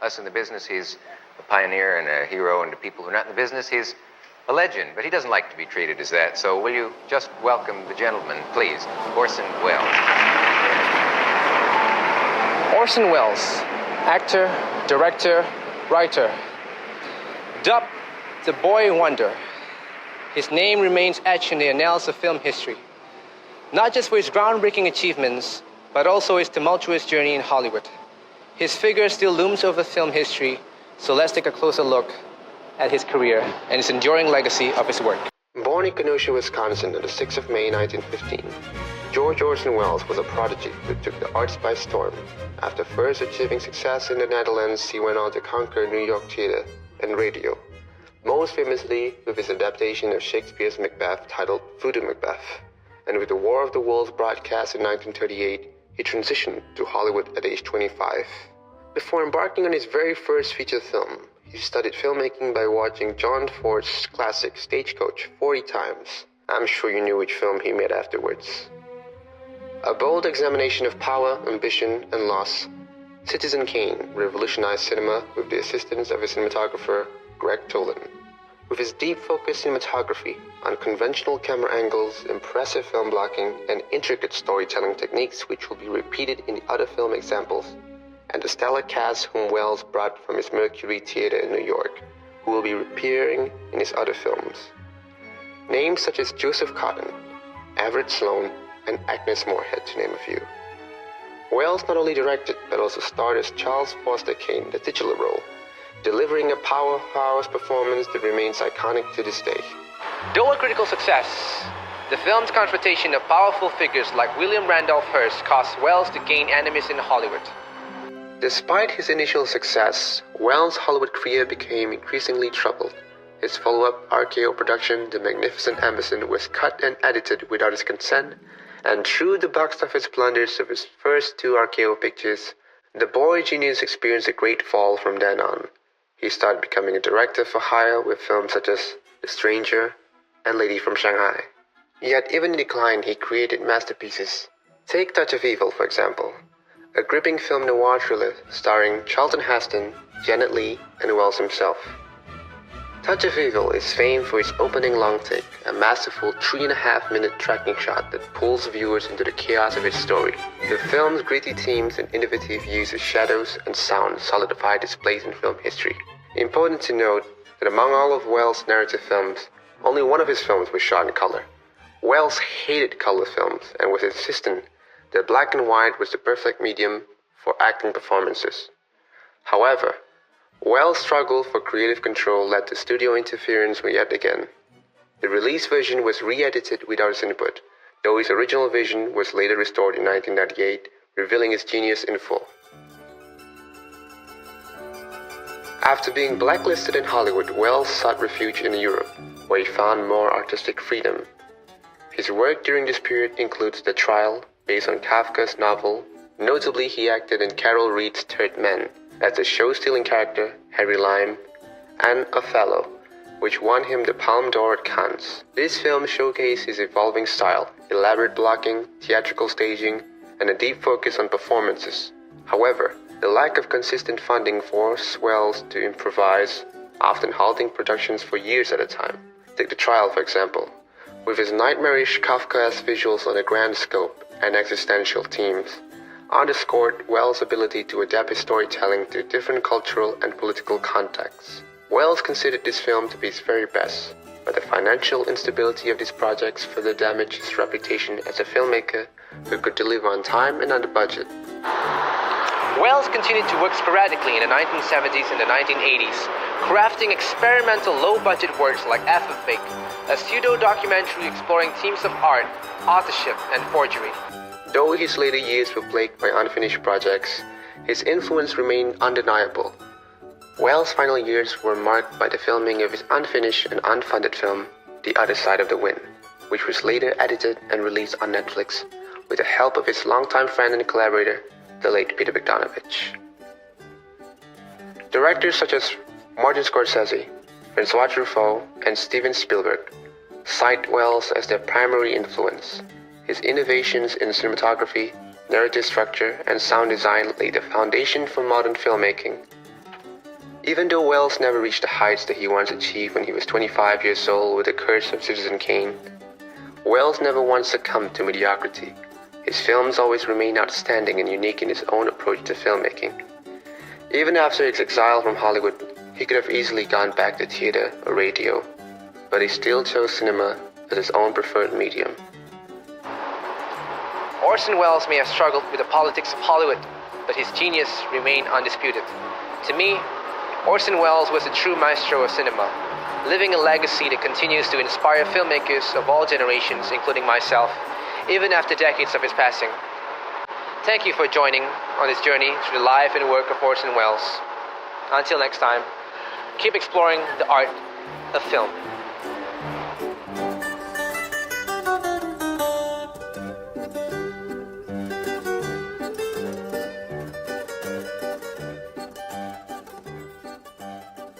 us in the business, he's a pioneer and a hero, and to people who are not in the business, he's a legend. But he doesn't like to be treated as that. So will you just welcome the gentleman, please, Orson Welles. Orson Welles, actor, director, writer. Dubbed the Boy Wonder, his name remains etched in the annals of film history, not just for his groundbreaking achievements, but also his tumultuous journey in Hollywood. His figure still looms over film history, so let's take a closer look at his career and his enduring legacy of his work. Born in Kenosha, Wisconsin on the 6th of May 1915, George Orson Welles was a prodigy who took the arts by storm. After first achieving success in the Netherlands, he went on to conquer New York theater and radio, most famously with his adaptation of Shakespeare's Macbeth titled Voodoo Macbeth. And with the War of the Worlds broadcast in 1938, he transitioned to Hollywood at age 25. Before embarking on his very first feature film, he studied filmmaking by watching John Ford's classic Stagecoach 40 times. I'm sure you knew which film he made afterwards. A bold examination of power, ambition, and loss, Citizen Kane revolutionized cinema with the assistance of his cinematographer, Greg Tolan. With his deep-focused cinematography, unconventional camera angles, impressive film blocking, and intricate storytelling techniques which will be repeated in the other film examples, and the stellar cast whom Welles brought from his Mercury Theater in New York, who will be appearing in his other films. Names such as Joseph Cotten, Everett Sloane, and Agnes Moorehead, to name a few. Welles not only directed, but also starred as Charles Foster Kane, the titular role, delivering a powerhouse performance that remains iconic to this day. Though a critical success, the film's confrontation of powerful figures like William Randolph Hearst caused Welles to gain enemies in Hollywood. Despite his initial success, Welles' Hollywood career became increasingly troubled. His follow-up RKO production, The Magnificent Amazon, was cut and edited without his consent, and through the box office blunders of his first two RKO pictures, the boy genius experienced a great fall from then on. He started becoming a director for hire with films such as The Stranger and Lady from Shanghai. Yet even in decline, he created masterpieces. Take Touch of Evil, for example, a gripping film noir thriller starring Charlton Heston, Janet Leigh, and Welles himself. Touch of Evil is famed for its opening long take, a masterful 3.5-minute tracking shot that pulls viewers into the chaos of its story. The film's gritty themes and innovative use of shadows and sound solidified its place in film history. Important to note that among all of Welles' narrative films, only one of his films was shot in color. Welles hated color films and was insistent that black and white was the perfect medium for acting performances. However, Welles' struggle for creative control led to studio interference yet again. The release version was re-edited without his input, though his original vision was later restored in 1998, revealing his genius in full. After being blacklisted in Hollywood, Welles sought refuge in Europe, where he found more artistic freedom. His work during this period includes The Trial, based on Kafka's novel. Notably, he acted in Carol Reed's Third Man as the show-stealing character Harry Lime, and Othello, which won him the Palme d'Or at Cannes. This film showcased his evolving style, elaborate blocking, theatrical staging, and a deep focus on performances. However, the lack of consistent funding forced Welles to improvise, often halting productions for years at a time. Take The Trial, for example. With his nightmarish Kafkaesque visuals on a grand scope and existential themes, underscored Welles' ability to adapt his storytelling to different cultural and political contexts. Welles considered this film to be his very best, but the financial instability of these projects further damaged his reputation as a filmmaker who could deliver on time and under budget. Welles continued to work sporadically in the 1970s and the 1980s, crafting experimental low-budget works like F of Fake, a pseudo-documentary exploring themes of art, authorship, and forgery. Though his later years were plagued by unfinished projects, his influence remained undeniable. Welles' final years were marked by the filming of his unfinished and unfunded film, The Other Side of the Wind, which was later edited and released on Netflix with the help of his longtime friend and collaborator, the late Peter Bogdanovich. Directors such as Martin Scorsese, Francois Truffaut, and Steven Spielberg cite Welles as their primary influence. His innovations in cinematography, narrative structure, and sound design laid the foundation for modern filmmaking. Even though Welles never reached the heights that he once achieved when he was 25 years old with The Curse of Citizen Kane, Welles never once succumbed to mediocrity. His films always remained outstanding and unique in his own approach to filmmaking. Even after his exile from Hollywood, he could have easily gone back to theater or radio, but he still chose cinema as his own preferred medium. Orson Welles may have struggled with the politics of Hollywood, but his genius remained undisputed. To me, Orson Welles was a true maestro of cinema, living a legacy that continues to inspire filmmakers of all generations, including myself, even after decades of his passing. Thank you for joining on this journey through the life and work of Orson Welles. Until next time, keep exploring the art of film.